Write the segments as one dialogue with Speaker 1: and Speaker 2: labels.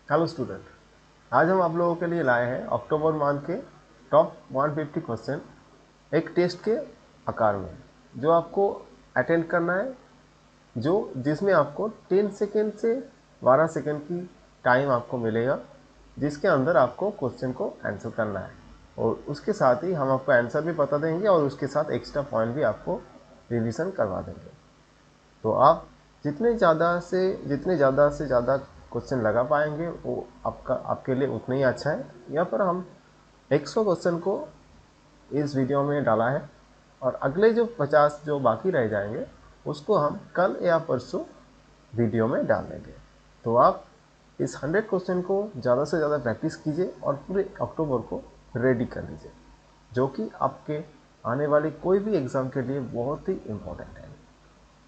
Speaker 1: Hello student, आज हम आप लोगों के लिए लाए हैं अक्टूबर मंथ के टॉप 150 क्वेश्चन एक टेस्ट के आकार में, जो आपको अटेंड करना है, जिसमें आपको 10 सेकेंड से 12 सेकेंड की टाइम आपको मिलेगा, जिसके अंदर आपको क्वेश्चन को आंसर करना है। और उसके साथ ही हम आपको आंसर भी बता देंगे और उसके साथ एक्स्ट्रा पॉइंट भी आपको रिवीजन करवा देंगे। तो आप जितने ज़्यादा से ज़्यादा क्वेश्चन लगा पाएंगे वो आपके लिए उतना ही अच्छा है। यहाँ पर हम 100 क्वेश्चन को इस वीडियो में डाला है और अगले जो 50 जो बाकी रह जाएंगे उसको हम कल या परसों वीडियो में डाल देंगे। तो आप इस 100 क्वेश्चन को ज़्यादा से ज़्यादा प्रैक्टिस कीजिए और पूरे अक्टूबर को रेडी कर लीजिए, जो कि आपके आने वाली कोई भी एग्ज़ाम के लिए बहुत ही इम्पोर्टेंट है।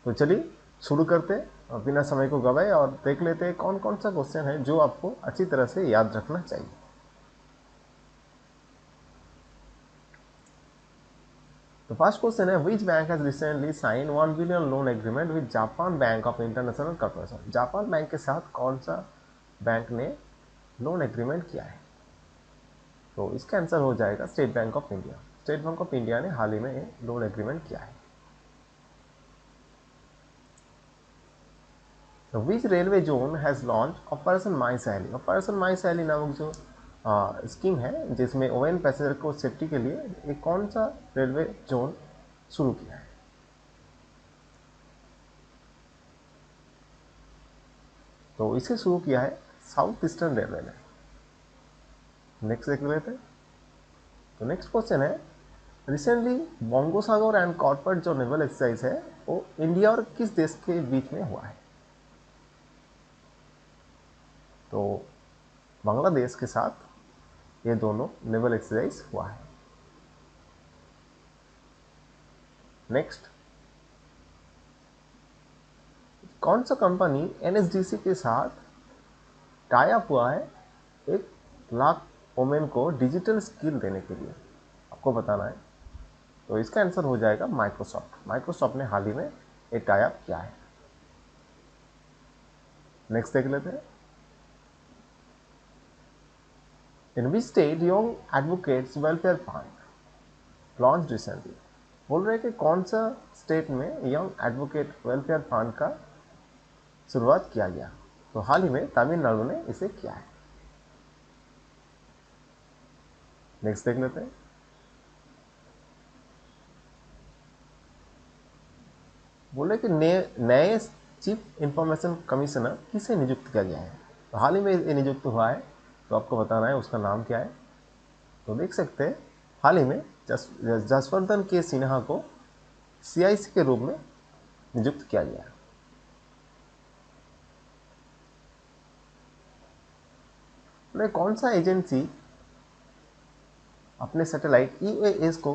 Speaker 1: तो चलिए शुरू करते हैं और बिना समय को गवाए और देख लेते हैं कौन कौन सा क्वेश्चन है जो आपको अच्छी तरह से याद रखना चाहिए। तो फर्स्ट क्वेश्चन है, which bank has recently sign 1 billion loan agreement with Japan Bank of International Corporation. Japan bank के साथ कौन सा बैंक ने लोन एग्रीमेंट किया है? तो इसका आंसर हो जाएगा state bank of India. State bank of India ने हाल ही में लोन एग्रीमेंट किया है। तो which railway zone has launch operation my Saheli. Operation my सहेली नामक जो स्कीम है, जिसमें ओएन पैसेंजर को सेफ्टी के लिए एक कौन सा रेलवे जोन शुरू किया है? तो इसे शुरू किया है साउथ ईस्टर्न रेलवे ने। नेक्स्ट देख लेते हैं। तो नेक्स्ट क्वेश्चन है, रिसेंटली बंगोसागर एंड कॉर्पोरेट जो नेवल एक्सरसाइज है वो इंडिया और किस देश के बीच में हुआ है? तो बांग्लादेश के साथ ये दोनों नेवल एक्सरसाइज हुआ है। नेक्स्ट, कौन सा कंपनी एनएसडीसी के साथ टाई अप हुआ है 1 लाख वोमेन को डिजिटल स्किल देने के लिए? आपको बताना है। तो इसका आंसर हो जाएगा माइक्रोसॉफ्ट। माइक्रोसॉफ्ट ने हाल ही में एक टाई अप किया है। नेक्स्ट देख लेते हैं। In which state young advocates welfare fund launch recently. बोल रहे हैं कि कौन सा स्टेट में यंग एडवोकेट वेलफेयर फंड का शुरुआत किया गया? तो हाल ही में तमिलनाडु ने इसे किया है। नेक्स्ट देख लेते हैं। बोले कि नए चीफ इंफॉर्मेशन कमिश्नर किसे नियुक्त किया गया है? तो हाल ही में ये नियुक्त हुआ है, तो आपको बताना है उसका नाम क्या है। तो देख सकते हैं हाल ही में जसवर्धन के सिन्हा को सीआईसी के रूप में नियुक्त किया गया है। बोले कौन सा एजेंसी अपने सैटेलाइट ईओएस को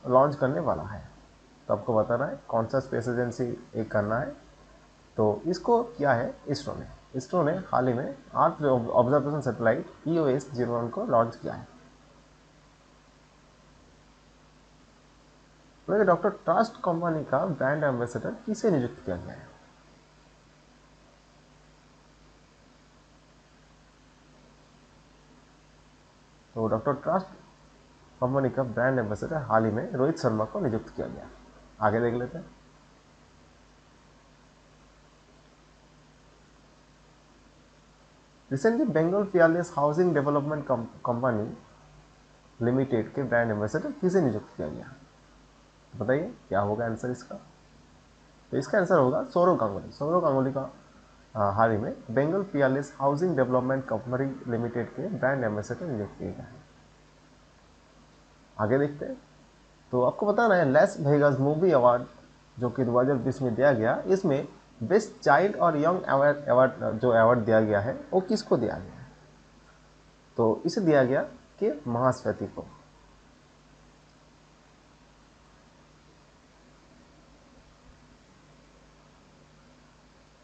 Speaker 1: लॉन्च करने वाला है? तो आपको बताना है कौन सा स्पेस एजेंसी एक करना है। तो इसको किया है इसरो ने। इसरो ने हाल ही में अर्थ ऑब्जर्वेशन सैटेलाइट EOS-01 को लॉन्च किया है। डॉक्टर ट्रस्ट कंपनी का ब्रांड एम्बेसडर किसे नियुक्त किया गया है? तो डॉक्टर ट्रस्ट कंपनी का ब्रांड एम्बेसडर हाल ही में रोहित शर्मा को नियुक्त किया गया। आगे देख लेते हैं। Recently Bengal peerless housing development company limited के ब्रांड एम्बेसडर किसे नियुक्त किया गया? बताइए क्या होगा आंसर इसका। तो इसका आंसर होगा सौरव गांगुली। सौरव गांगुली का हाल ही में Bengal peerless housing development company limited के ब्रांड एम्बेसडर नियुक्त किए गए हैं। आगे देखते हैं। तो आपको बताना है लैस वेगास मूवी अवार्ड जो कि 2020 में दिया गया, इसमें बेस्ट चाइल्ड और यंग अवार्ड जो अवार्ड दिया गया है वो किसको दिया गया है? तो इसे दिया गया कि महाश्वेती को।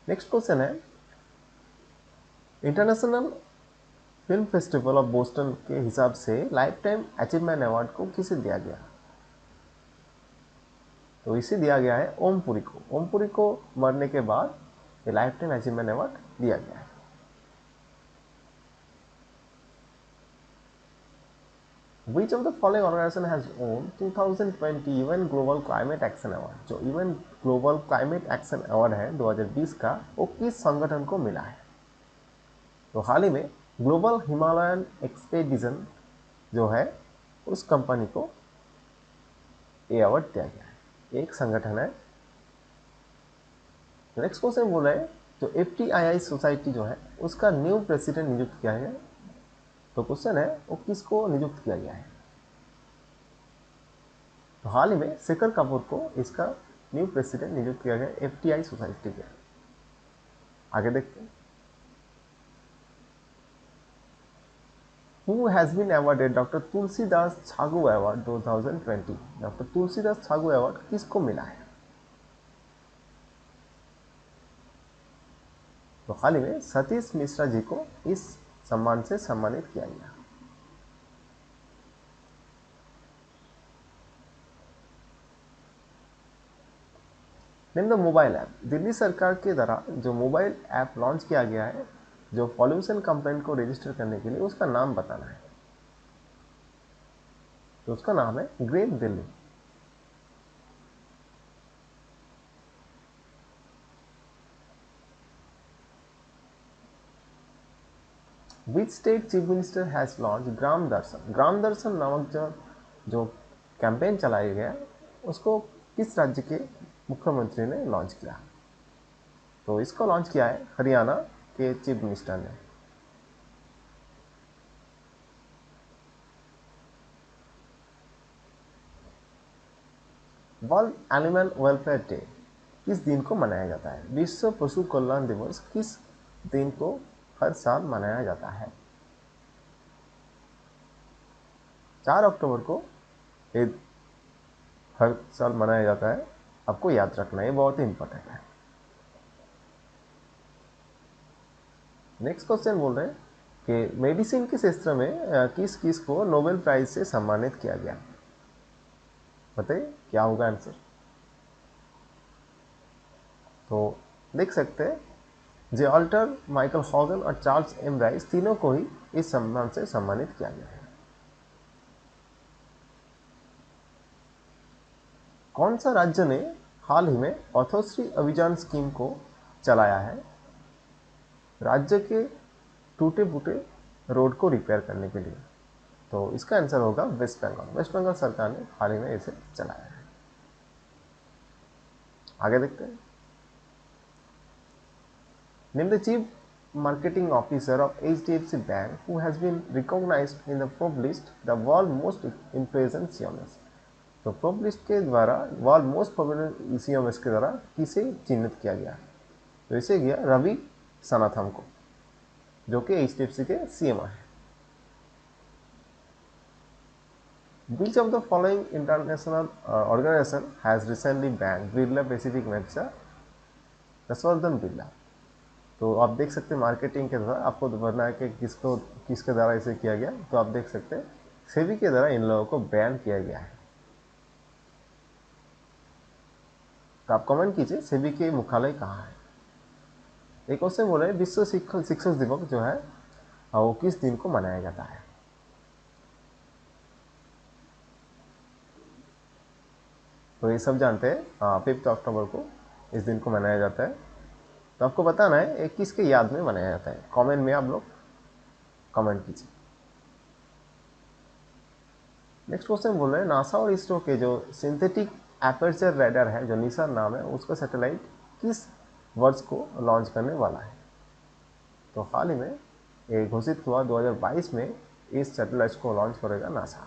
Speaker 1: नेक्स्ट क्वेश्चन है, international film festival of Boston के हिसाब से लाइफ टाइम अचीवमेंट अवार्ड को किसे दिया गया? तो इसे दिया गया है ओम पुरी को। ओम पुरी को मरने के बाद ये लाइफ टाइम अचीवमेंट अवार्ड दिया गया है। Which of the following organization has won 2020 UN Global Climate Action Award? जो UN Global Climate Action Award है 2020 का, वो किस संगठन को मिला है? तो हाल ही में ग्लोबल हिमालयन एक्सपेडिशन जो है उस कंपनी को ये अवार्ड दिया गया है, एक संगठन है। नेक्स्ट क्वेश्चन बोल रहे हैं जो FTII सोसाइटी जो है उसका न्यू प्रेसिडेंट नियुक्त किया गया। तो क्वेश्चन है वो किसको नियुक्त किया गया है? तो हाल ही में शेखर कपूर को इसका न्यू प्रेसिडेंट नियुक्त किया गया FTI सोसाइटी के। आगे देखते हैं। Who has been awarded doctor Tulsidas Chagu award 2020? Doctor Tulsidas Chagu award किसको मिला है? तो हाल ही में सतीश मिश्रा जी को इस सम्मान से सम्मानित किया गया। Name the mobile app. Delhi सरकार के द्वारा जो मोबाइल ऐप लॉन्च किया गया है जो पॉल्यूशन कंप्लेंट को रजिस्टर करने के लिए, उसका नाम बताना है। तो उसका नाम है great Delhi. Which state chief minister has launch Gram Darshan? Gram Darshan नामक जो कैंपेन चलाया गया उसको किस राज्य के मुख्यमंत्री ने लॉन्च किया? तो इसको लॉन्च किया है हरियाणा के चीफ मिनिस्टर ने। वर्ल्ड एनिमल वेलफेयर डे किस दिन को मनाया जाता है? विश्व पशु कल्याण दिवस किस दिन को हर साल मनाया जाता है? 4 अक्टूबर को हर साल मनाया जाता है। आपको याद रखना है, बहुत ही इंपॉर्टेंट है। नेक्स्ट क्वेश्चन बोल रहे हैं कि मेडिसिन के क्षेत्र में किस किस को नोबेल प्राइज से सम्मानित किया गया? बताइए क्या होगा आंसर। तो देख सकते हैं जेआल्टर, माइकल हॉगन और चार्ल्स एम राइस तीनों को ही इस सम्मान से सम्मानित किया गया है। कौन सा राज्य ने हाल ही में पथश्री अभियान स्कीम को चलाया है राज्य के टूटे फूटे रोड को रिपेयर करने के लिए? तो इसका आंसर होगा वेस्ट बंगाल। वेस्ट बंगाल सरकार ने हाल ही में इसे चलाया है। आगे देखते हैं। Name the chief marketing officer of HDFC Bank who has been recognized in the Forbes list the world most influential CMS। तो फोर्ब्स लिस्ट के द्वारा वर्ल्ड मोस्ट पॉपुलर CMS के द्वारा किसे चिन्हित किया गया? तो इसे गया रवि सनाथम को, जो कि HDFC के CMO है। Which of the following international organization has recently banned Birla pacific networks? Yashvardhan Birla. तो आप देख सकते हैं मार्केटिंग के द्वारा आपको बताना है कि किसके द्वारा इसे किया गया। तो आप देख सकते हैं सेबी के द्वारा इन लोगों को बैन किया गया है। तो आप कमेंट कीजिए सेबी के मुख्यालय कहाँ है। एक क्वेश्चन बोल रहे हैं विश्व शिक्षक दिवस जो है वो किस दिन को मनाया जाता है? तो ये सब जानते हैं 5 अक्टूबर को इस दिन को मनाया जाता है। तो आपको बताना है एक किसके याद में मनाया जाता है। कमेंट में आप लोग कमेंट कीजिए। नेक्स्ट क्वेश्चन बोल रहे हैं नासा और इसरो के जो सिंथेटिक एपर्चर रडार है जो निशा नाम है उसका सैटेलाइट किस वर्ष को लॉन्च करने वाला है? तो हाल ही में ये घोषित हुआ 2022 में इस सैटेलाइट को लॉन्च करेगा नासा।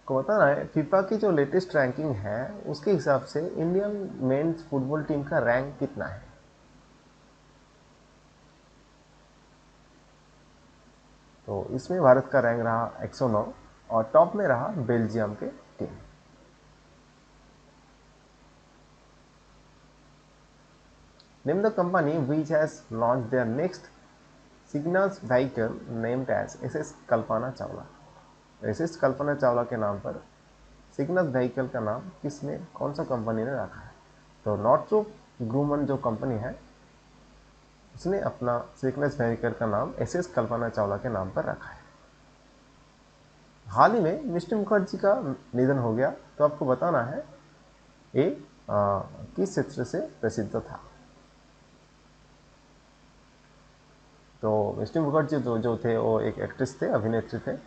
Speaker 1: को बताना है फीफा की जो लेटेस्ट रैंकिंग है उसके हिसाब से इंडियन मेंस फुटबॉल टीम का रैंक कितना है? तो इसमें भारत का रैंक रहा 109 और टॉप में रहा बेल्जियम के team. Name the company which has launch their next signals vehicle named as SS Kalpana Chawla. SS Kalpana Chawla के नाम पर सिग्नल व्हीकल का नाम कौन सा कंपनी ने रखा है? तो नॉर्थरोप ग्रूमन जो कंपनी है उसने अपना सिकनेस वेहिकल का नाम एसएस कल्पना चावला के नाम पर रखा है। हाल ही में मिस्टर मुखर्जी का निधन हो गया, तो आपको बताना है ये किस क्षेत्र से प्रसिद्ध था। तो मिस्टर मुखर्जी जो थे वो एक एक्ट्रेस थे, अभिनेत्री थे।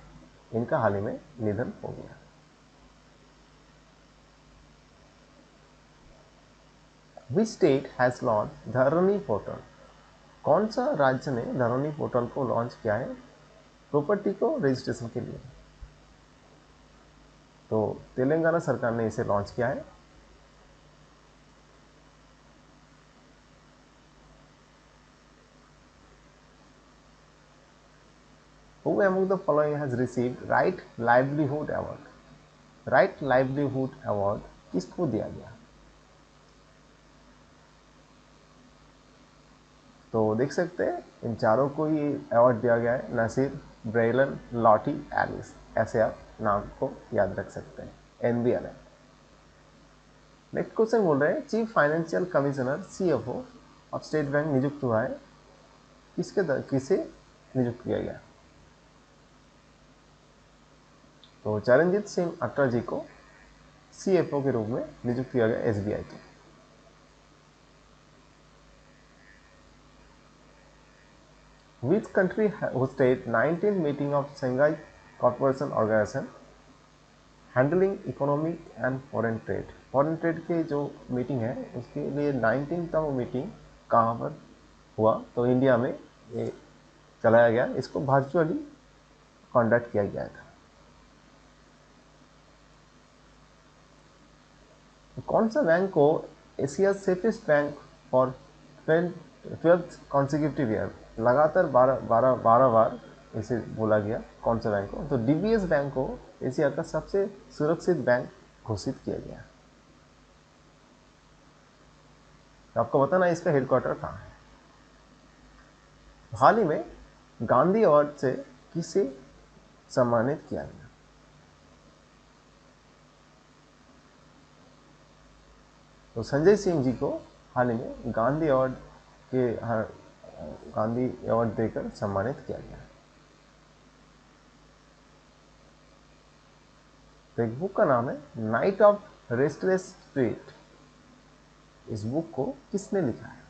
Speaker 1: इनका हाल ही में निधन हो गया। Which state has launched Dharani portal? कौन सा राज्य ने धरनी पोर्टल को लॉन्च किया है प्रॉपर्टी को रजिस्ट्रेशन के लिए? तो तेलंगाना सरकार ने इसे लॉन्च किया है। Who among the following has received Right Livelihood Award? Right livelihood award किसको दिया गया? तो देख सकते हैं इन चारों को ही अवार्ड दिया गया है। नसीर, ब्रेलन, लॉटी, एलिस, ऐसे आप नाम को याद रख सकते हैं। एनबीएल। नेक्स्ट क्वेश्चन बोल रहे हैं chief financial commissioner CFO of state bank नियुक्त हुआ है, किसे नियुक्त किया गया? तो चरणजीत सिंह अट्टा जी को सीएफओ के रूप में नियुक्त किया गया एसबीआई के। Which country hosted 19th meeting of Shanghai Cooperation Organization handling economic and foreign trade? Foreign trade के जो मीटिंग है उसके लिए 19वीं मीटिंग कहाँ पर हुआ? तो इंडिया में ये चलाया गया, इसको वर्चुअली कंडक्ट किया गया था। कौन सा बैंक को Asia safest bank for 12th consecutive year लगातार 12 बार इसे बोला गया? कौन सा बैंक को? तो डीबीएस बैंक को एशिया का सबसे सुरक्षित बैंक घोषित किया गया। तो आपको बताना इसका हेडक्वार्टर कहाँ है। हाल ही में गांधी अवार्ड से किसे सम्मानित किया गया? तो संजय सिंह जी को हाल ही में गांधी अवार्ड देकर सम्मानित किया गया। तो एक बुक का नाम है नाइट ऑफ रेस्टलेस स्पिरिट। इस बुक को किसने लिखा है?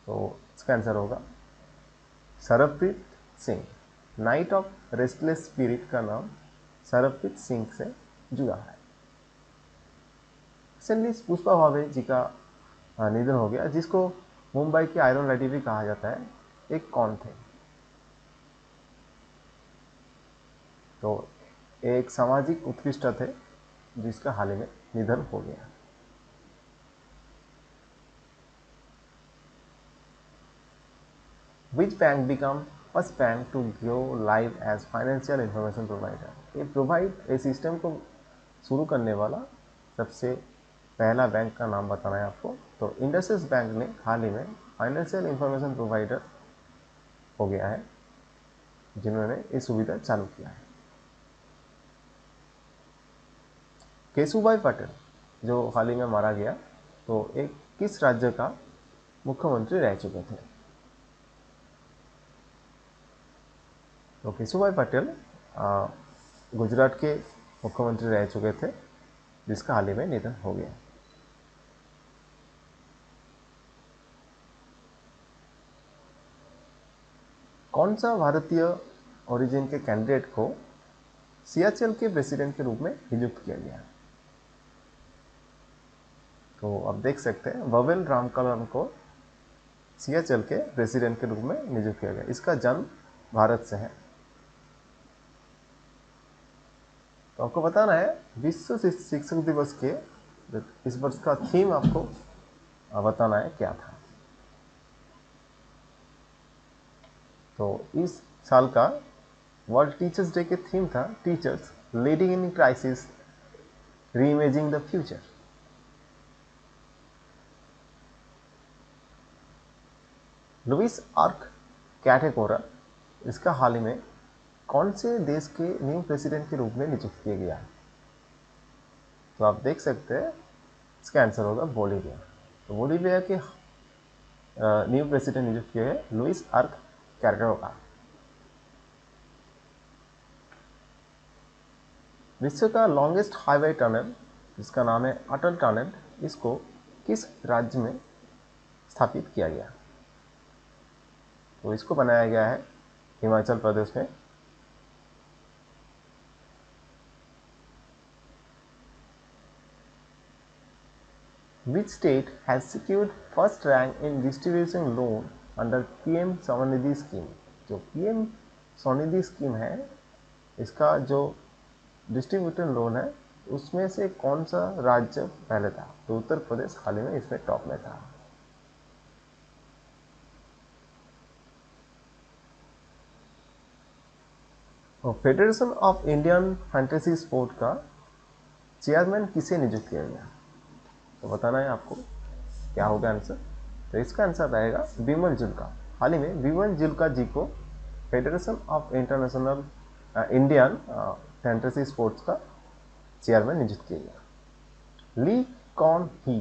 Speaker 1: तो इसका आंसर होगा Sarbpreet Singh. Knight of restless spirit का नाम सरबप्रीत सिंह से जुड़ा है। रिसेंटली पुष्पा भावे जी का निधन हो गया, जिसको मुंबई के आयरन लेडी भी कहा जाता है। एक कौन थे? तो एक सामाजिक उत्कृष्ट थे जिसका हाल ही में निधन हो गया। Which bank become first bank to go live as financial information provider? ये सिस्टम को शुरू करने वाला सबसे पहला बैंक का नाम बताना है आपको। तो इंडसइंड बैंक ने हाल ही में फाइनेंशियल इंफॉर्मेशन प्रोवाइडर हो गया है, जिन्होंने ये सुविधा चालू किया है। केशुभाई पटेल जो हाल ही में मारा गया, तो एक किस राज्य का मुख्यमंत्री रह चुके थे? तो केशुभाई पटेल गुजरात के मुख्यमंत्री रह चुके थे, जिसका हाल ही में निधन हो गया। कौन सा भारतीय ओरिजिन के कैंडिडेट को सीएचएल के प्रेसिडेंट के रूप में नियुक्त किया गया? तो आप देख सकते हैं ववेल रामकलम को सीएचएल के प्रेसिडेंट के रूप में नियुक्त किया गया। इसका जन्म भारत से है। तो आपको बताना है विश्व शिक्षक दिवस के इस वर्ष का थीम आपको बताना है क्या था। तो इस साल का वर्ल्ड टीचर्स डे के थीम था teachers leading in crisis reimagining the future. Luis Arce Catacora इसका हाल ही में कौन से देश के न्यू प्रेसिडेंट के रूप में नियुक्त किया गया? तो आप देख सकते हैं इसका आंसर होगा बोलीविया। तो बोलीविया के न्यू प्रेसिडेंट नियुक्त किए हैं लुइस आर्क कैरेरोका। विश्व का लॉन्गेस्ट हाईवे टनल जिसका नाम है अटल टनल, इसको किस राज्य में स्थापित किया गया? तो इसको बनाया गया है हिमाचल प्रदेश में। Which state has secured first rank in distributing loan under PM Svanidhi scheme? जो PM स्वनिधि स्कीम है, इसका जो डिस्ट्रीब्यूटेड लोन है उसमें से कौन सा राज्य पहले था? तो उत्तर प्रदेश हाल ही में इसमें टॉप में था। Federation of Indian fantasy sport का चेयरमैन किसे नियुक्त किया गया? तो बताना है आपको क्या होगा आंसर। तो इसका आंसर रहेगा बिमल जुल्का। हाल ही में बिमल जुल्का जी को federation of international Indian fantasy sports का चेयरमैन नियुक्त किया गया। ली कॉन ही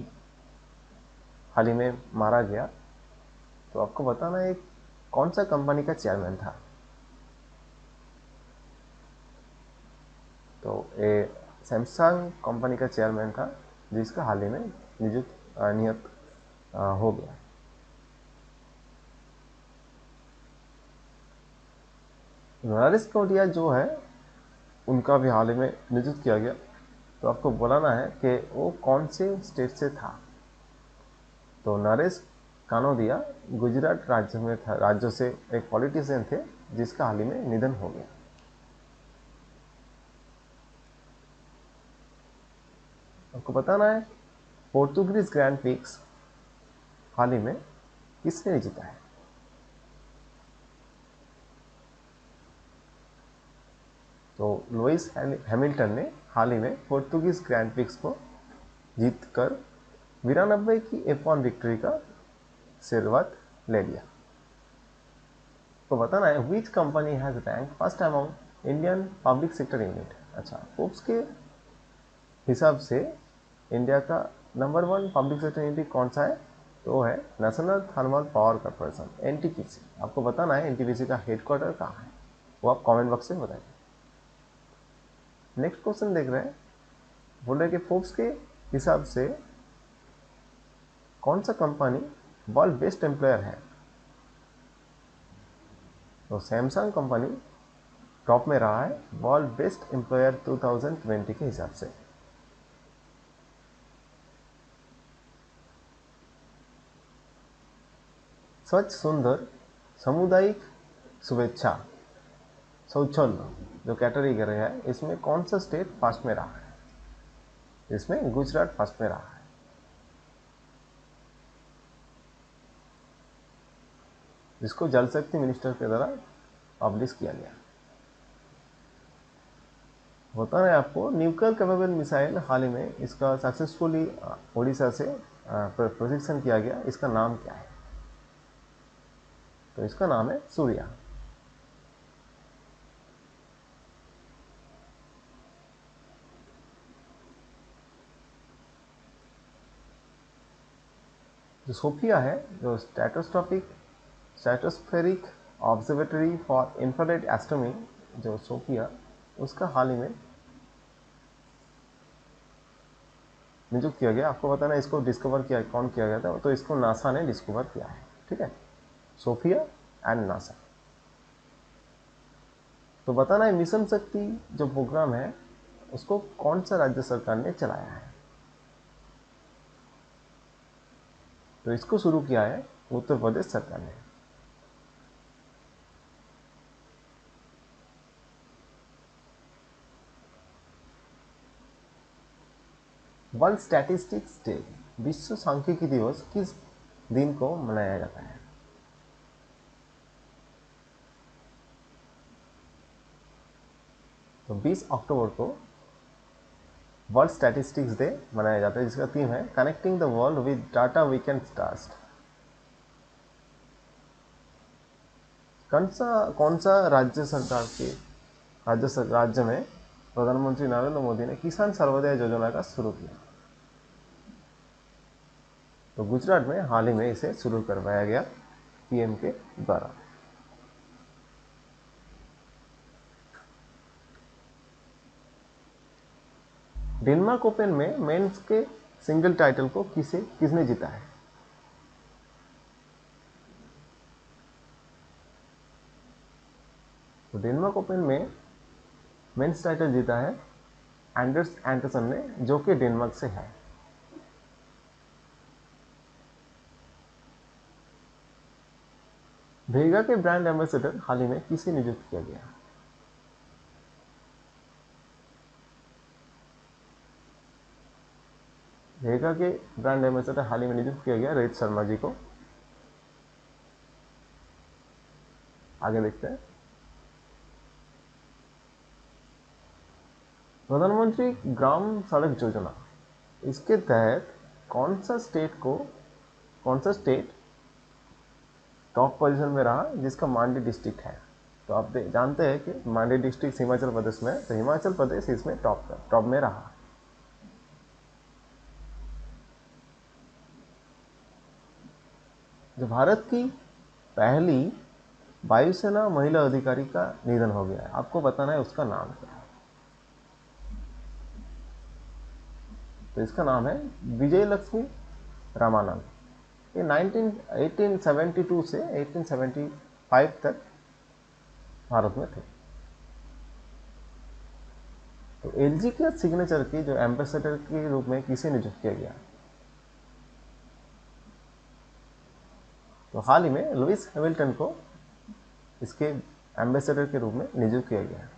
Speaker 1: हाल ही में मारा गया, तो आपको बताना है कौन सा कंपनी का चेयरमैन था। तो ये सैमसंग कंपनी का चेयरमैन था जिसका हाल ही में नियत हो गया। नरेश कोटिया जो है उनका भी हाल ही में नियुक्त किया गया। तो आपको बताना है कि वो कौन से स्टेट से था। तो नरेश कानोदिया गुजरात राज्य में था, राज्य से एक पॉलिटिशियन थे जिसका हाल ही में निधन हो गया। आपको बताना है पोर्तुगीज ग्रैंड प्रिक्स हाल ही में किसने जीता है? तो लुइस हैमिल्टन ने हाल ही में पोर्तुगीज ग्रैंड प्रिक्स को जीतकर 92 की F1 विक्ट्री का शुरुआत ले लिया। तो बताना है which company has rank first among Indian public sector unit. अच्छा, फोर्ब्स के हिसाब से इंडिया का नंबर 1 पब्लिक सेक्टर यूनिट कौन सा है? तो वो है national thermal power corporation, NTPC। आपको बताना है NTPC का हेडक्वार्टर कहाँ है, वो आप कमेंट बॉक्स में बताइए। नेक्स्ट क्वेश्चन देख रहे हैं, बोल रहे कि फोर्ब्स के हिसाब से कौन सा कंपनी वर्ल्ड बेस्ट एम्प्लॉयर है? तो सैमसंग कंपनी टॉप में रहा है वर्ल्ड बेस्ट एम्प्लॉयर 2020 के हिसाब से। स्वच्छ सुंदर सामुदायिक शुभेच्छा शौचालय जो कैटेगरी है, इसमें कौन सा स्टेट फर्स्ट में रहा है? इसमें गुजरात फर्स्ट में रहा है। जिसको जल शक्ति मिनिस्टर के द्वारा पब्लिश किया गया। होता है आपको न्यूक्लियर कैपेबल मिसाइल हाल ही में इसका सक्सेसफुली उड़ीसा से प्रशिक्षण किया गया, इसका नाम क्या है? तो इसका नाम है सूर्या। जो सोफिया है, जो stratospheric observatory for infrared astronomy, जो सोफिया, उसका हाल ही में नियुक्त किया गया। आपको बताना इसको डिस्कवर किया कौन किया गया था? तो इसको नासा ने डिस्कवर किया है। ठीक है, सोफिया एंड नासा। तो बताना है मिशन शक्ति जो प्रोग्राम है उसको कौन सा राज्य सरकार ने चलाया है? तो इसको शुरू किया है उत्तर प्रदेश सरकार ने। वर्ल्ड स्टैटिस्टिक्स डे, विश्व सांख्यिकी दिवस किस दिन को मनाया जाता है? तो 20 अक्टूबर को वर्ल्ड स्टैटिस्टिक्स डे मनाया जाता है, जिसका थीम है connecting the world with data we can trust. कौन सा राज्य सरकार के राज्य में प्रधानमंत्री नरेंद्र मोदी ने किसान सर्वोदय योजना का शुरू किया? तो गुजरात में हाल ही में इसे शुरू करवाया गया पीएम के द्वारा। डेनमार्क ओपन में मेंस के सिंगल टाइटल को किसने जीता है? तो डेनमार्क ओपन में मेंस टाइटल जीता है एंडर्स एंडरसन ने, जो कि डेनमार्क से है। भेगा के ब्रांड एम्बेसडर हाल ही में किसे नियुक्त किया गया? भेगा के ब्रांड एम्बेसडर हाल ही में नियुक्त किया गया रोहित शर्मा जी को। आगे देखते हैं। प्रधानमंत्री ग्राम सड़क योजना, इसके तहत कौन सा स्टेट टॉप पोजीशन में रहा, जिसका मांडी डिस्ट्रिक्ट है? तो आप जानते हैं कि मांडी डिस्ट्रिक्ट हिमाचल प्रदेश में है, तो हिमाचल प्रदेश इसमें टॉप में रहा। जो भारत की पहली वायुसेना महिला अधिकारी का निधन हो गया है, आपको बताना है उसका नाम क्या है। तो इसका नाम है विजय लक्ष्मी रामानंद। ये 1872 से 1875 तक भारत में थे। तो एलजी के सिग्नेचर की जो एम्बेसडर के रूप में किसे नियुक्त किया गया? तो हाल ही में लुइस हैमिल्टन को इसके एम्बेसडर के रूप में नियुक्त किया गया है।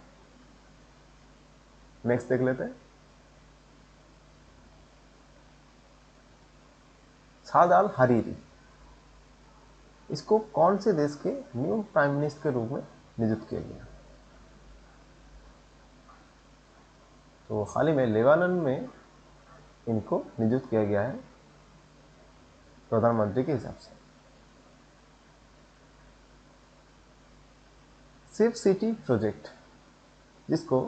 Speaker 1: नेक्स्ट देख लेते हैं। साद अल हरीरी, इसको कौन से देश के न्यू प्राइम मिनिस्टर के रूप में नियुक्त किया गया? तो हाल ही में लेबानन में इनको नियुक्त किया गया है प्रधानमंत्री के हिसाब से। सेफ सिटी प्रोजेक्ट, जिसको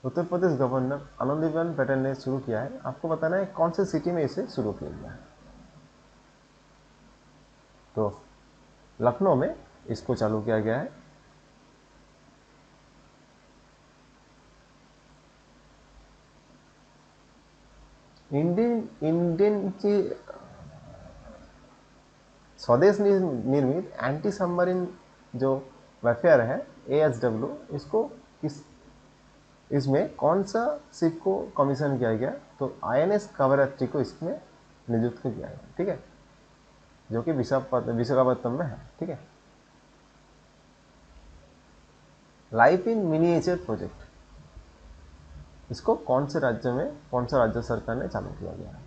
Speaker 1: उत्तर प्रदेश गवर्नर आनंदीबेन पटेल ने शुरू किया है, आपको बताना है कौन से सिटी में इसे शुरू किया गया है। तो लखनऊ में इसको चालू किया गया है। इंडियन की स्वदेश निर्मित एंटी सबमरीन जो वेफेयर है ASW, इसमें कौन सा शिप को कमीशन किया गया? तो INS कावेरी को इसमें नियुक्त किया गया, ठीक है, जो कि विशाखापत्तनम में है, ठीक है। लाइफ इन मिनिएचर प्रोजेक्ट, इसको कौन से राज्य सरकार ने चालू किया गया है?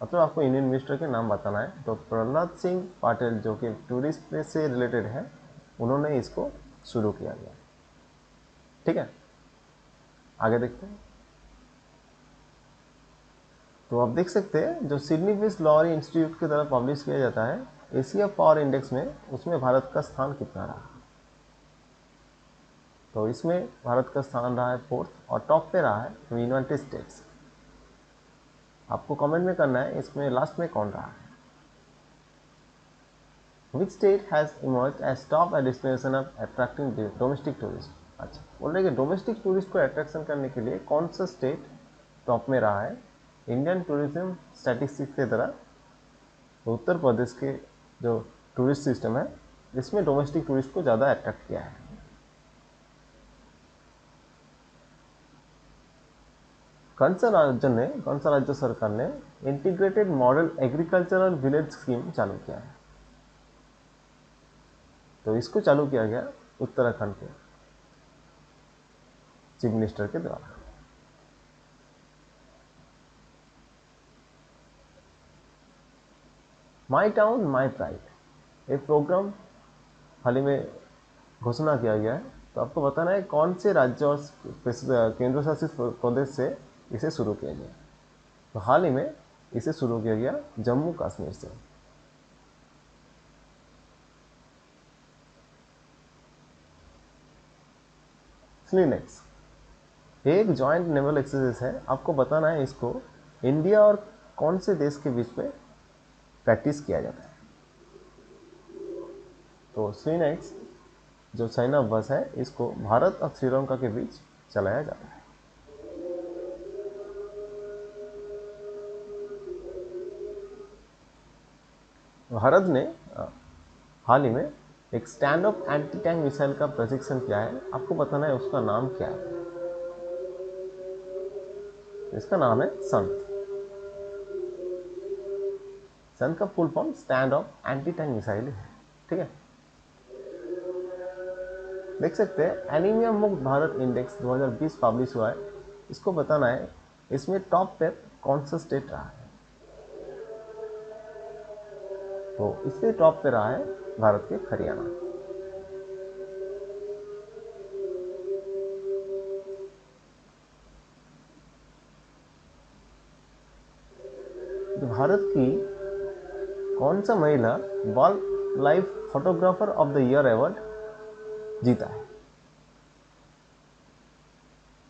Speaker 1: मतलब आपको इंडियन मिनिस्टर के नाम बताना है। तो प्रहलाद सिंह पटेल, जो कि टूरिस्ट प्लेस से रिलेटेड है, उन्होंने इसको शुरू किया गया, ठीक है। आगे देखते हैं। तो आप देख सकते हैं जो सिडनी बेस्ड लॉ इंस्टीट्यूट की तरफ पब्लिश किया जाता है एशिया पावर इंडेक्स में, उसमें भारत का स्थान कितना रहा? तो इसमें भारत का स्थान रहा है 4th और टॉप पे रहा है यूनाइटेड स्टेट्स। आपको कमेंट में करना है इसमें लास्ट में कौन रहा है। Which state has emerged as top a destination of attracting domestic tourists? अच्छा, बोल रहे कि डोमेस्टिक टूरिस्ट को अट्रैक्शन करने के लिए कौन सा स्टेट टॉप में रहा है इंडियन टूरिज्म स्टैटिस्टिक्स के द्वारा? उत्तर प्रदेश के जो टूरिस्ट सिस्टम है, इसमें डोमेस्टिक टूरिस्ट को ज़्यादा अट्रैक्ट किया है। कौन सा राज्य सरकार ने integrated model agricultural village scheme चालू किया है? तो इसको चालू किया गया उत्तराखंड के चीफ मिनिस्टर के द्वारा। माई टाउन माई प्राइड, एक प्रोग्राम हाल ही में घोषणा किया गया है। तो आपको बताना है कौन से राज्य और केंद्र शासित प्रदेश से इसे शुरू किया गया। तो हाल ही में इसे शुरू किया गया जम्मू कश्मीर से। स्लीनेक्स एक जॉइंट नेवल एक्सरसाइज है, आपको बताना है इसको इंडिया और कौन से देश के बीच में प्रैक्टिस किया जाता है। तो स्विनाइट्स जो चाइना बस है इसको भारत और श्रीलंका के बीच चलाया जाता है। भारत ने हाल ही में एक stand up anti tank missile का प्रशिक्षण किया है। आपको बताना है उसका नाम क्या है। इसका नाम है संत। संत का full form stand up anti tank missile है। ठीक है, देख सकते हैं एनीमिया मुक्त भारत इंडेक्स 2020 पब्लिश हुआ है। इसको बताना है इसमें टॉप पे कौन सा स्टेट रहा है। तो इसमें टॉप पे रहा है भारत के हरियाणा। भारत की कौन सा महिला wild life photographer of the year award जीता है।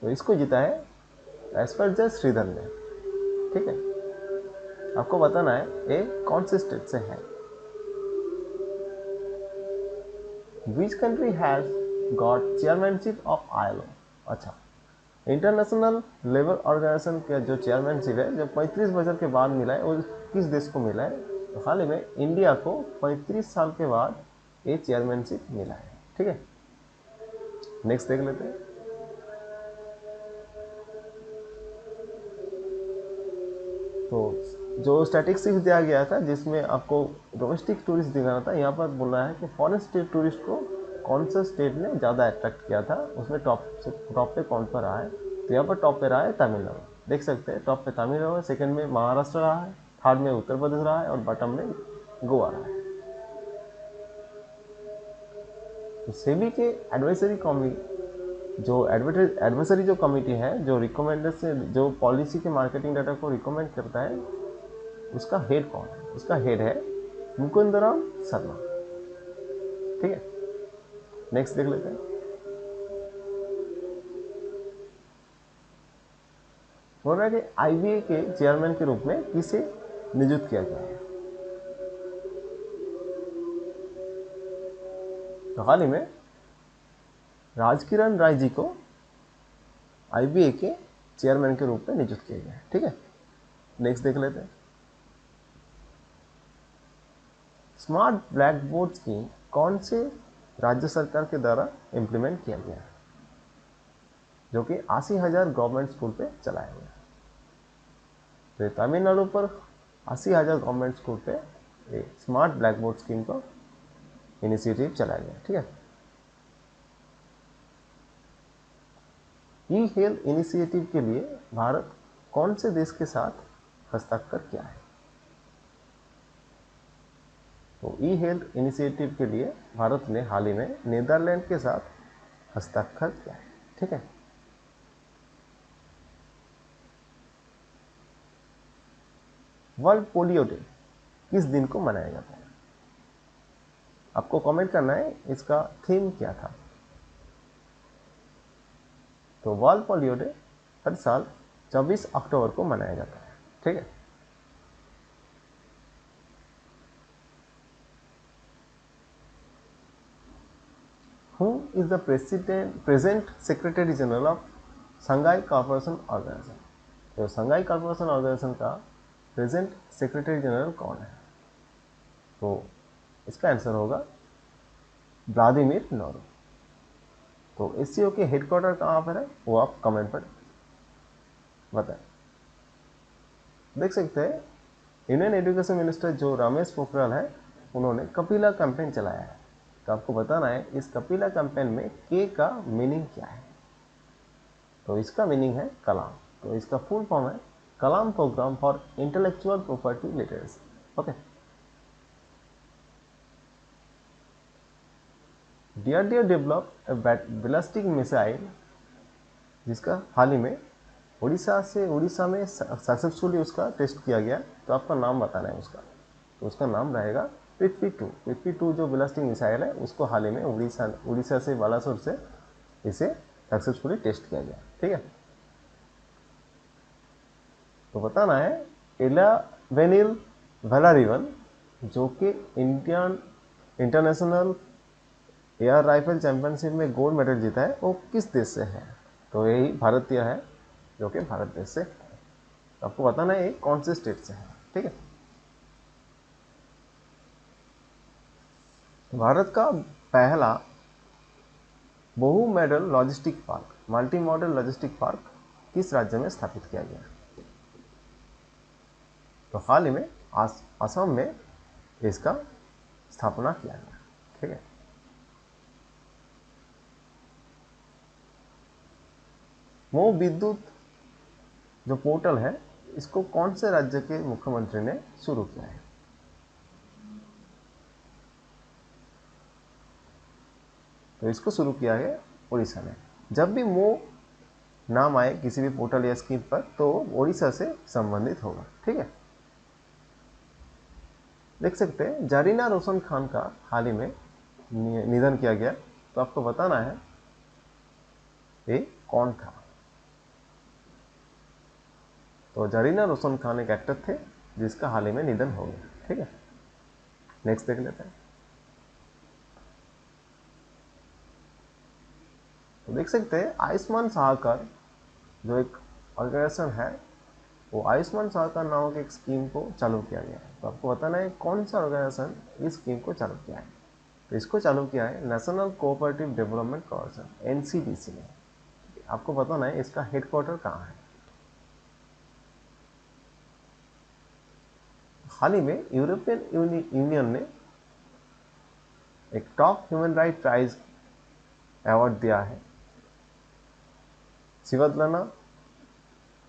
Speaker 1: तो इसको जीता है ऐश्वर्या श्रीधर ने। ठीक है, आपको बताना है ये कौन से स्टेट से है। Which country has got chairmanship of ILO। अच्छा, इंटरनेशनल लेबर ऑर्गेनाइजेशन का जो चेयरमैनशिप है जो 35 बछर के बाद मिला है वो किस देश को मिला है। तो हाल ही में इंडिया को 35 साल के बाद ये चेयरमैनशिप मिला है। ठीक है, नेक्स्ट देख लेते हैं। तो जो स्टैटिस्टिक्स दिया गया था जिसमें आपको डोमेस्टिक टूरिस्ट दिखाना था, यहाँ पर बोला है कि फॉरेन टूरिस्ट को कौन सा स्टेट ने ज़्यादा अट्रैक्ट किया था, उसमें टॉप पे कौन पर रहा है। तो यहाँ पर टॉप पे रहा है तमिलनाडु। देख सकते हैं टॉप पे तमिलनाडु है, सेकंड में महाराष्ट्र रहा है, थर्ड में उत्तर प्रदेश रहा है और बॉटम में गोवा रहा है। तो सेबी के एडवाइजरी कमिटी जो एडवाइजरी जो कमिटी है जो रिकमेंडेशन जो पॉलिसी के मार्केटिंग डाटा को रिकमेंड करता है उसका हेड कौन है। उसका हेड है मुकुंदराम शर्मा। ठीक है, नेक्स्ट देख लेते हैं। बोल रहा है कि IBA के चेयरमैन के रूप में किसे नियुक्त किया गया है। तो हाल ही में राजकिरण राय जी को IBA के चेयरमैन के रूप में नियुक्त किया गया है। ठीक है, नेक्स्ट देख लेते हैं। स्मार्ट ब्लैक बोर्ड स्कीम कौन से राज्य सरकार के द्वारा इंप्लीमेंट किया गया है, जो कि 80,000 गवर्नमेंट स्कूल पे चलाया गया। तो तमिलनाडु पर 80,000 गवर्नमेंट स्कूल पे स्मार्ट ब्लैक बोर्ड स्कीम का इनिशिएटिव चलाया गया। ठीक है, ई हेल्थ इनिशिएटिव के लिए भारत कौन से देश के साथ हस्ताक्षर किया है। तो ई हेल्थ इनिशिएटिव के लिए भारत ने हाल ही में नीदरलैंड के साथ हस्ताक्षर किया है। ठीक है, वर्ल्ड पोलियो डे किस दिन को मनाया जाता है। आपको कमेंट करना है इसका थीम क्या था। तो वर्ल्ड पोलियो डे हर साल 24 अक्टूबर को मनाया जाता है। ठीक है, who is the present secretary general of Shanghai corporation organisation. तो शंघाई कॉर्पोरेशन ऑर्गेनाइजेशन का प्रेजेंट सेक्रेटरी जनरल कौन है। तो इसका आंसर होगा व्लादिमीर नोरो। तो एससीओ के हेडक्वार्टर कहाँ पर है वो आप कमेंट पर बताएं। देख सकते हैं इंडियन एजुकेशन मिनिस्टर जो रमेश पोखरियाल है उन्होंने कपिला कैंपेन चलाया है। तो आपको बताना है इस कपिला कैंपेन में के का मीनिंग क्या है। तो इसका मीनिंग है कलाम। तो इसका फुल फॉर्म है Kalam programme for intellectual property literacy. Okay, DRDO develop ballistic missile जिसका हाल ही में उड़ीसा में सक्सेसफुली उसका टेस्ट किया गया। तो आपका नाम बताना है उसका। तो उसका नाम रहेगा पृथ्वी 2 जो बैलिस्टिक मिसाइल है उसको हाल ही में उड़ीसा से बालासोर से इसे सक्सेसफुली टेस्ट किया गया। ठीक है, तो बताना है एला वेनिल वेलारिवन जो कि Indian international air rifle championship में गोल्ड मेडल जीता है, वो किस देश से है? तो यही भारतीय है, जो कि भारत देश से है। तो आपको बताना है कौन से स्टेट से है। ठीक है, भारत का पहला बहु model logistic park, multi modal logistic park किस राज्य में स्थापित किया गया? तो हाल ही में असम में इसका स्थापना किया गया। ठीक है, मोह विद्युत जो पोर्टल है, इसको कौन से राज्य के मुख्यमंत्री ने शुरू किया है? तो इसको शुरू किया है उड़ीसा ने। जब भी मोह नाम आए किसी भी पोर्टल या स्कीम पर, तो उड़ीसा से संबंधित होगा। ठीक है, देख सकते हैं जरीना रोशन खान का हाल ही में निधन किया गया। तो आपको बताना है ये कौन था। तो जरीना रोशन खान एक एक्टर थे जिसका हाल ही में निधन हो गया। ठीक है, नेक्स्ट देख लेते हैं। तो देख सकते हैं आयुष्मान सहकार जो एक ऑर्गेनाइजेशन है, वो आयुष्मान सहकार नामक एक स्कीम को चालू किया गया है। तो आपको बताना है कौन सा ऑर्गेनाइजेशन इस स्कीम को चालू किया है। तो इसको चालू किया है national cooperative development corporation, NCDC ने। आपको बताना है इसका हेडक्वार्टर कहाँ है। हाल ही में यूरोपियन यूनियन ने एक top human right prize award दिया है सिवदलाना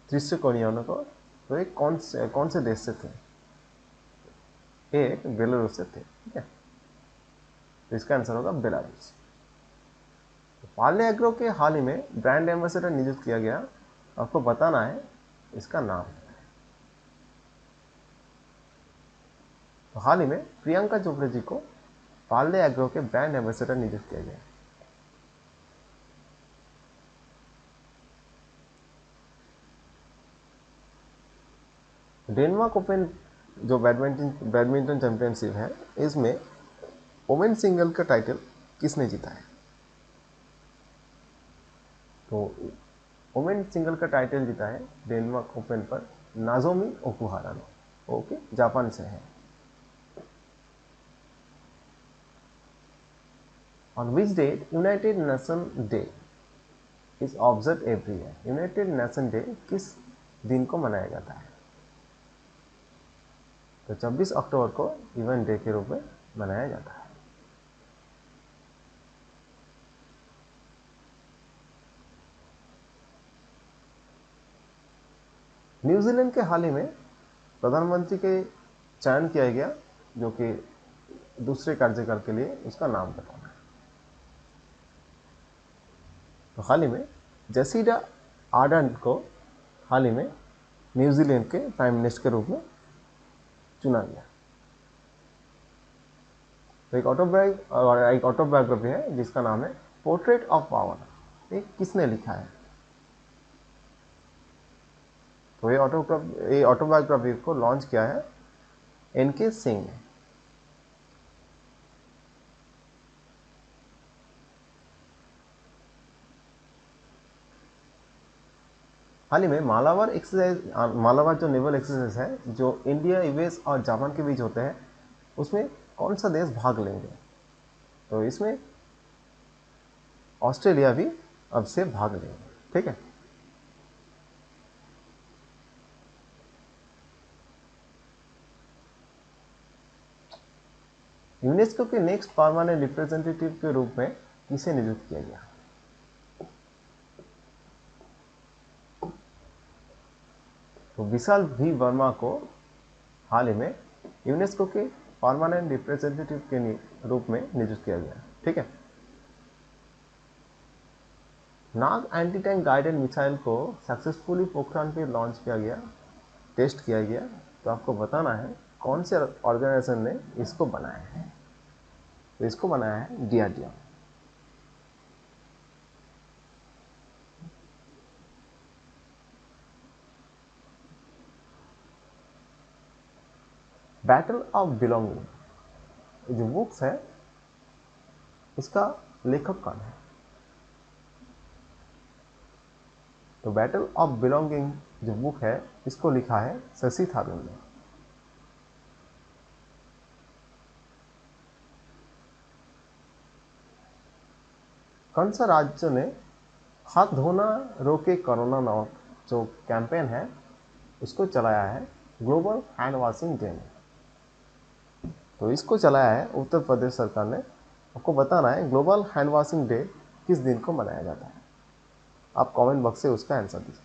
Speaker 1: त्रिशकोनियानो को। तो ये कौन से देश से थे? एक बेलारूस से थे। ठीक है, तो इसका आंसर होगा बेलारूस। तो पार्ले एग्रो के हाल ही में ब्रांड एम्बेसडर नियुक्त किया गया। आपको बताना है इसका नाम। तो हाल ही में प्रियंका चोपड़ा जी को पार्ले एग्रो के ब्रांड एम्बेसडर नियुक्त किया गया। डेनमार्क ओपन जो बैडमिंटन चैंपियनशिप है, इसमें वुमेन सिंगल का टाइटल किसने जीता है? तो वुमेन सिंगल का टाइटल जीता है डेनमार्क ओपन पर नाजोमी ओकुहारा ने, ओके, जापान से है। On which date United Nation day is observe every year? United Nation day किस दिन को मनाया जाता है? तो 26 अक्टूबर को इवेंट डे के रूप में मनाया जाता है। न्यूजीलैंड के हाल ही में प्रधानमंत्री के चयन किया गया, जो कि दूसरे कार्यकाल के लिए उसका नाम बताना है। तो हाल ही में जेसिडा आर्डर्न को हाल ही में न्यूजीलैंड के प्राइम मिनिस्टर के रूप में चुना गया। तो एक ऑटोबायोग्राफी है जिसका नाम है पोर्ट्रेट ऑफ पावर। ये किसने लिखा है? तो ये ऑटोबायोग्राफी को लॉन्च किया है एनके सिंह ने। हाल ही में मालाबार जो नेवल एक्सरसाइज है, जो इंडिया, यूएस और जापान के बीच होते हैं, उसमें कौन सा देश भाग लेंगे? तो इसमें ऑस्ट्रेलिया भी अब से भाग लेंगे। ठीक है, यूनेस्को के नेक्स्ट परमानेंट रिप्रेजेंटेटिव के रूप में किसे नियुक्त किया गया? तो विशाल भी वर्मा को हाल ही में यूनेस्को के परमानेंट रिप्रेजेंटेटिव के रूप में नियुक्त किया गया। ठीक है, नाग एंटी टैंक गाइडेड मिसाइल को सक्सेसफुली पोखरान पे लॉन्च किया गया, टेस्ट किया गया। तो आपको बताना है कौन से ऑर्गेनाइजेशन ने इसको बनाया है। तो इसको बनाया है डीआरडीओ। बैटल ऑफ बिलोंगिंग जो बुक्स है इसका लेखक कौन है? तो बैटल ऑफ बिलोंगिंग जो बुक है इसको लिखा है शशि थारूर ने। कौन सा राज्य ने हाथ धोना रोके कोरोना नाउ जो कैंपेन है उसको चलाया है ग्लोबल हैंड वॉशिंग डे में? तो इसको चलाया है उत्तर प्रदेश सरकार ने। आपको बताना है ग्लोबल हैंड वॉशिंग डे किस दिन को मनाया जाता है। आप कमेंट बॉक्स से उसका आंसर दीजिए।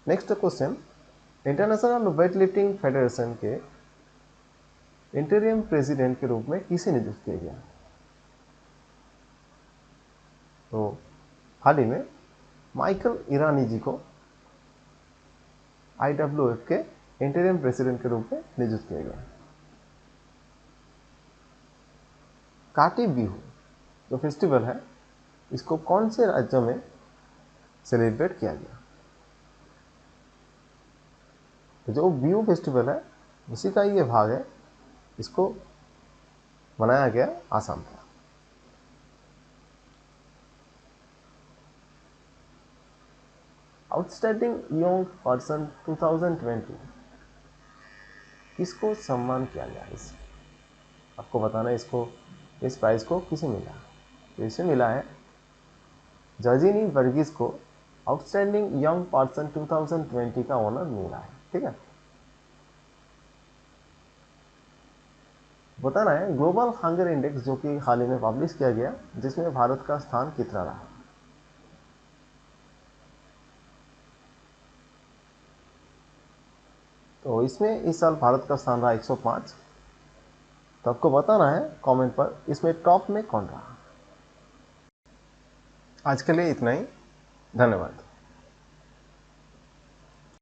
Speaker 1: Next question, international weight lifting federation के इंटरियम प्रेसिडेंट के रूप में किसे नियुक्त किया गया? तो हाल ही में माइकल ईरानी जी को IWF के इंटरियम प्रेसिडेंट के रूप में नियुक्त किया गया। काटी बिहू जो फेस्टिवल है इसको कौन से राज्यों में सेलिब्रेट किया गया? तो जो बिहू फेस्टिवल है उसी का ये भाग है, इसको मनाया गया आसाम में। आउटस्टैंडिंग यंग पर्सन 2020 किसको सम्मान किया गया? इस आपको बताना है इसको, इस प्राइज को किसे मिला? तो इसे मिला है जर्जिनी वर्गीस को आउटस्टैंडिंग यंग पर्सन 2020 का ऑनर मिला है। ठीक है, बताना है ग्लोबल हंगर इंडेक्स जो कि हाल ही में पब्लिश किया गया जिसमें भारत का स्थान कितना रहा? तो इसमें इस साल भारत का स्थान रहा 105। तो आपको बताना है कमेंट पर इसमें टॉप में कौन रहा। आज के लिए इतना ही, धन्यवाद।